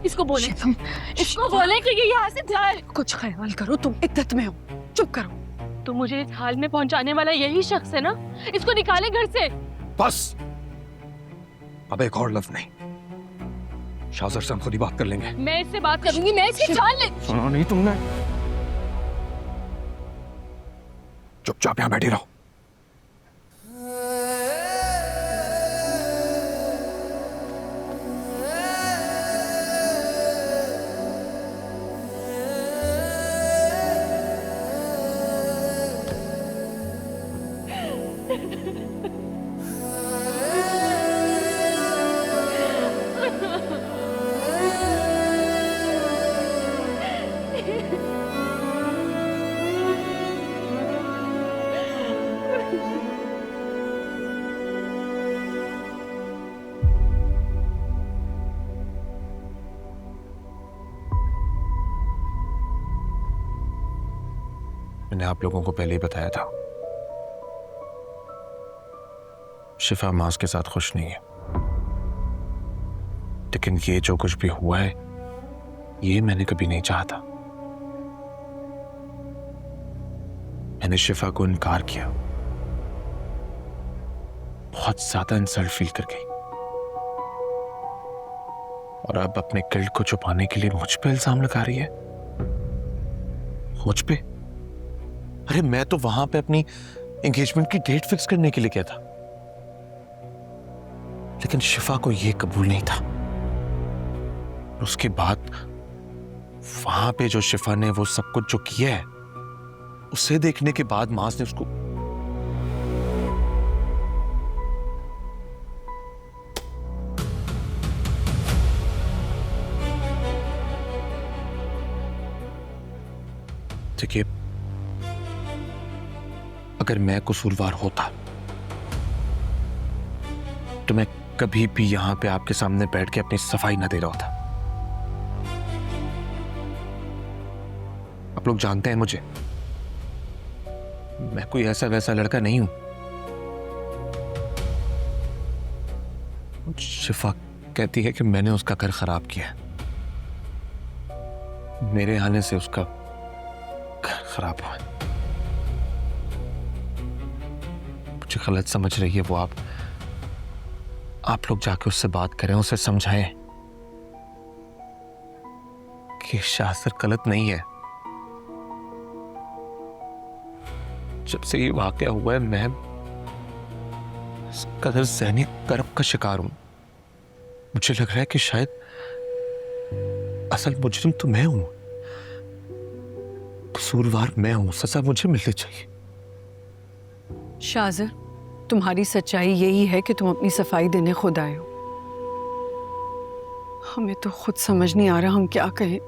इसको बोले, इसको बोले कि ये यहाँ से जाए। कुछ ख्याल करो, तुम इद्दत में हो, चुप करो। तो मुझे इस हाल में पहुंचाने वाला यही शख्स है ना, इसको निकाले घर से। बस अब एक और लफ्ज नहीं। शाज़र से हम खुद ही बात कर लेंगे। मैं इससे बात करूंगी, मैं इसकी जान ले। सुना नहीं तुमने? चुपचाप यहां बैठी रहो। मैंने आप लोगों को पहले ही बताया था, शिफा मास के साथ खुश नहीं है। लेकिन ये जो कुछ भी हुआ है, ये मैंने कभी नहीं चाहा था। मैंने शिफा को इनकार किया, बहुत ज्यादा इंसल्ट फील कर गई, और अब अपने गिल्ट को छुपाने के लिए मुझ पे इल्जाम लगा रही है। मुझ पे? अरे मैं तो वहां पे अपनी एंगेजमेंट की डेट फिक्स करने के लिए गया था, लेकिन शिफा को यह कबूल नहीं था। उसके बाद वहां पे जो शिफा ने वो सब कुछ जो किया है, उसे देखने के बाद मास ने उसको देखिए, अगर मैं कसूरवार होता तो मैं कभी भी यहां पे आपके सामने बैठ के अपनी सफाई ना दे रहा होता। आप लोग जानते हैं मुझे, मैं कोई ऐसा वैसा लड़का नहीं हूं। शिफा कहती है कि मैंने उसका घर खराब किया, मेरे आने से उसका घर खराब हुआ। मुझे गलत समझ रही है वो। आप लोग जाके उससे बात करें, उसे समझाएं कि शाज़र गलत नहीं है। जब से ये वाकया हुआ है, मैं इस कदर ज़हनी कर्ब का शिकार हूं। मुझे लग रहा है कि शायद असल मुजरिम तो मैं हूं, कसूरवार मैं हूं, सजा मुझे मिलनी चाहिए। शाज़र, तुम्हारी सच्चाई यही है कि तुम अपनी सफाई देने खुद आए हो। हमें तो खुद समझ नहीं आ रहा हम क्या कहें।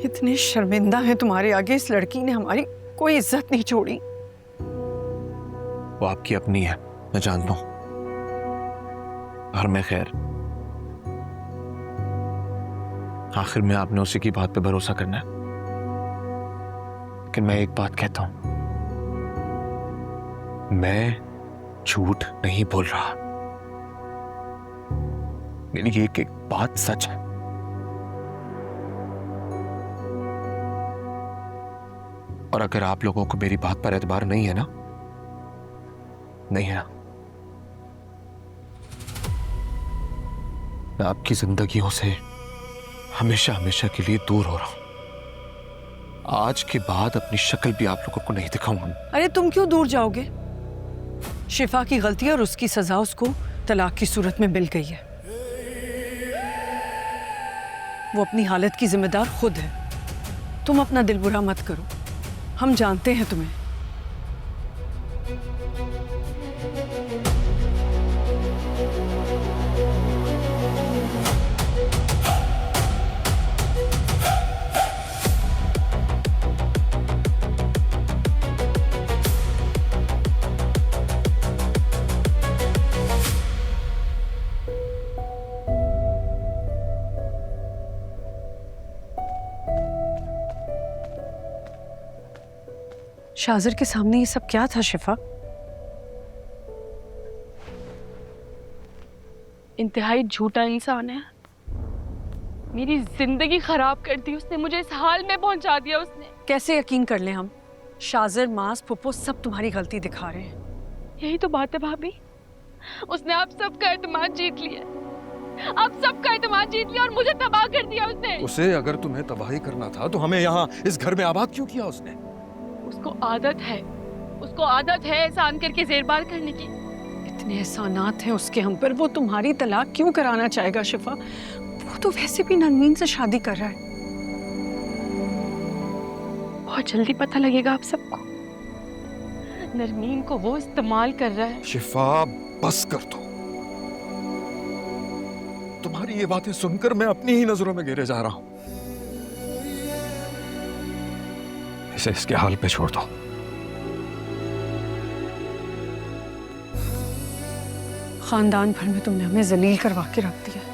इतने शर्मिंदा हैं तुम्हारे आगे। इस लड़की ने हमारी कोई इज्जत नहीं छोड़ी। वो आपकी अपनी है, मैं जानता हूं, और मैं खैर आखिर में आपने उसी की बात पे भरोसा करना है। लेकिन मैं एक बात कहता हूं, मैं झूठ नहीं बोल रहा। मेरी एक एक बात सच है। और अगर आप लोगों को मेरी बात पर एतबार नहीं है ना, नहीं है ना, मैं आपकी जिंदगियों से हमेशा हमेशा के लिए दूर हो रहा हूं। आज के बाद अपनी शक्ल भी आप लोगों को नहीं दिखाऊंगा। अरे तुम क्यों दूर जाओगे? शिफा की गलती और उसकी सजा उसको तलाक की सूरत में मिल गई है। वो अपनी हालत की जिम्मेदार खुद है। तुम अपना दिल बुरा मत करो, हम जानते हैं तुम्हें। शाज़र के सामने ये सब क्या था शिफा? इंतहाई झूठा इंसान है। मेरी जिंदगी खराब कर दी उसने, मुझे इस हाल में पहुंचा दिया उसने। कैसे यकीन कर लें हम? शाजिर, मास, पुप्पो सब तुम्हारी गलती दिखा रहे हैं। यही तो बात है भाभी, उसने आप सबका एतमाद जीत लिया, आप सबका एतमाद जीत लिया और मुझे तबाह कर दिया उसने। उसे अगर तुम्हें तबाही करना था तो हमें यहाँ इस घर में आबाद क्यों किया उसने? उसको आदत है, उसको आदत है एहसान करके ज़ेरबार करने की। इतने एहसानात हैं उसके हम पर, वो तुम्हारी तलाक क्यों कराना चाहेगा शिफा? वो तो वैसे भी नरमीन से शादी कर रहा है। बहुत जल्दी पता लगेगा आप सबको, नरमीन को वो इस्तेमाल कर रहा है। शिफा बस कर दो। तुम्हारी ये बातें सुनकर मैं अपनी ही नजरों में गिरे जा रहा हूं। इसे इसके हाल पे छोड़ दो। खानदान भर में तुमने हमें जलील करवा के रख दिया।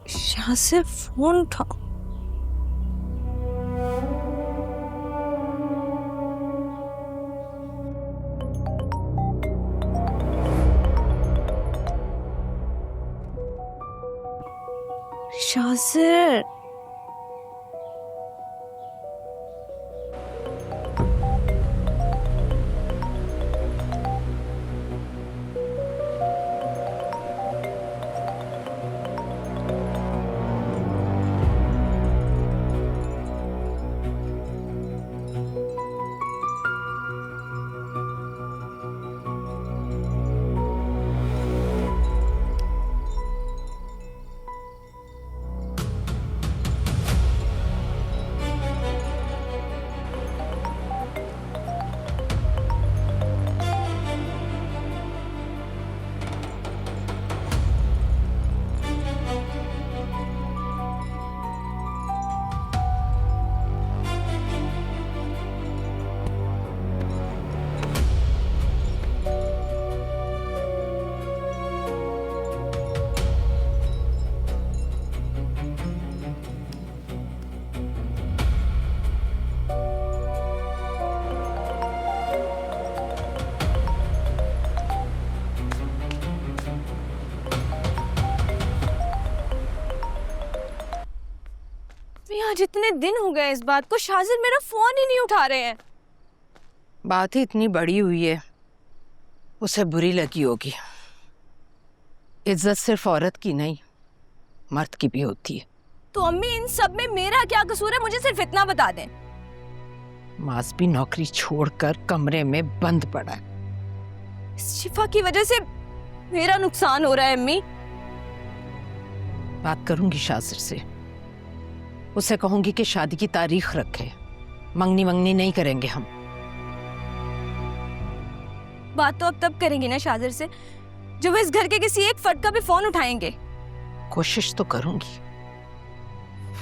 शाह से फोन उठाओ। शाज़िर, आज इतने दिन हो गए इस बात को, शाज़िर मेरा फोन ही नहीं उठा रहे हैं। बात ही इतनी बड़ी हुई है, उसे बुरी लगी होगी। इज्जत सिर्फ औरत की नहीं, मर्द की भी होती है। तो अम्मी, इन सब में मेरा क्या कसूर है? मुझे सिर्फ इतना बता दें। मास भी नौकरी छोड़कर कमरे में बंद पड़ा है। शिफा की वजह से मेरा नुकसान हो रहा है अम्मी। बात करूंगी शाज़िर से, उसे कहूंगी कि शादी की तारीख रखे। मंगनी मंगनी नहीं करेंगे हम। बात तो अब तब करेंगे ना शाज़िर से जब वो इस घर के किसी एक फर्द का भी फोन उठाएंगे। कोशिश तो करूंगी,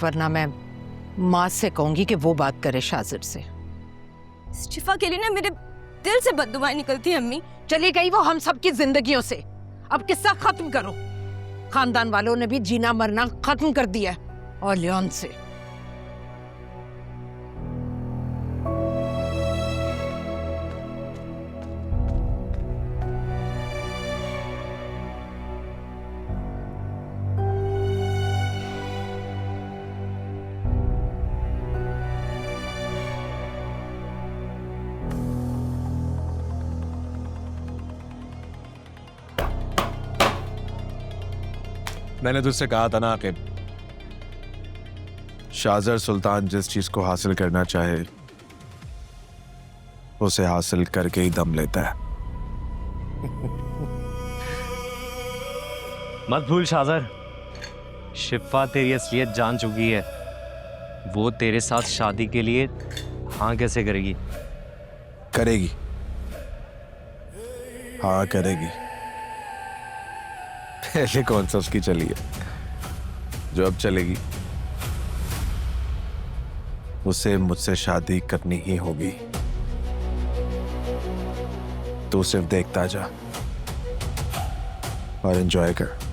वरना मैं माँ से कहूंगी कि वो बात करे शाज़िर से। शिफा के लिए ना मेरे दिल से बददुआएं निकलती है अम्मी। चली गई वो हम सबकी जिंदगियों से, अब किस्सा खत्म करो। खानदान वालों ने भी जीना मरना खत्म कर दिया है, और लियोन से। मैंने तुझसे कहा था ना कि शाज़र सुल्तान जिस चीज को हासिल करना चाहे उसे हासिल करके ही दम लेता है। मत भूल शाजर, शिफा तेरी असलियत जान चुकी है। वो तेरे साथ शादी के लिए हाँ कैसे करेगी? करेगी, हाँ करेगी। पहले कौन सा उसकी चली है जो अब चलेगी? उसे मुझसे शादी करनी ही होगी। तू सिर्फ देखता जा और एंजॉय कर।